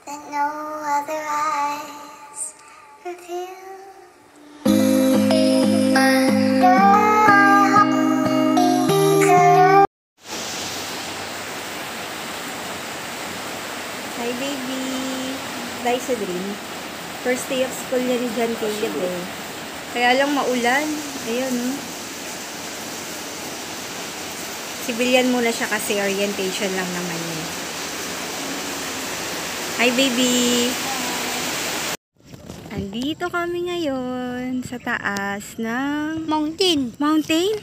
that no other eyes reveal. Hi baby! Dahil sa dream. First day of school niya ni John Caleb eh. Kaya lang maulan. Ayun. Civilian muna siya kasi orientation lang naman yun. Hi baby! Andito kami ngayon sa taas ng Mountain. Mountain?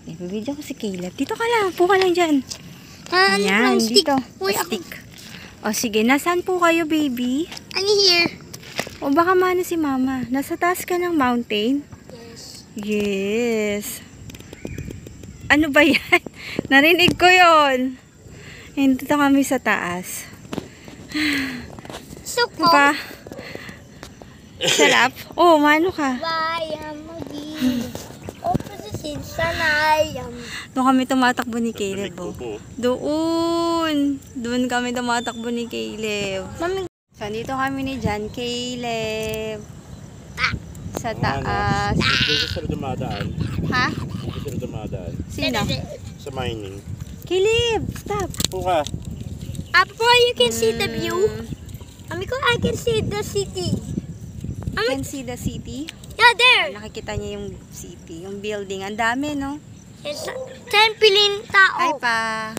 Eh, bibidyo ko si Caleb. Dito ka lang. Upo ka lang dyan. Ano stick? Dito. Uy, Stick. O sige, nasaan po kayo baby? I'm here. O baka mano si mama. Nasa taas ka ng mountain? Yes. Yes. Ano ba yan? Narinig ko yon. Dito kami sa taas. So Ano ba? Sarap? Oh, mano ka? Bayam maging. Opposition sanayam. Doon kami tumatakbo ni Caleb. Oh. Doon kami tumatakbo ni Caleb. Mami. So, dito kami ni John Caleb. Sa taas. Dito sila dumadaan. Ha? Dito sila dumadaan. Sino? Sa mining. Caleb, stop. Puka. Apo, you can see the view. Mami ko, I can see the city. Can see the city? Yeah, there. Nakikita niya yung city, yung building. Ang dami, no? It's 10 billion tao. Ay pa.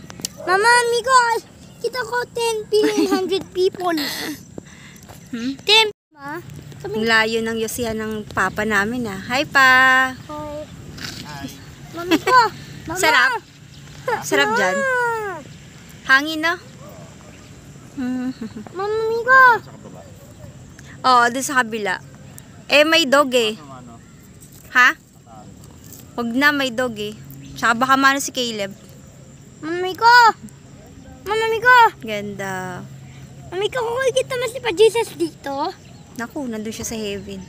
Mama, amigo, kita ko 10 billion 100 people. 10. Ma? Ang layo ng yosihan ng papa namin, ah. Hi pa. Hi. Mami ko. Mama. Sarap. Sarap dyan. Hangin, no? Mama, amigo. Oo, doon sa kabila. Eh, may dog eh. Ha? Huwag na, may dog eh. Tsaka baka mano si Caleb. Mami ko. Mami ko. Ganda. Mami ko, kung kita mas si pa Jesus dito. Naku, nandun siya sa heaven.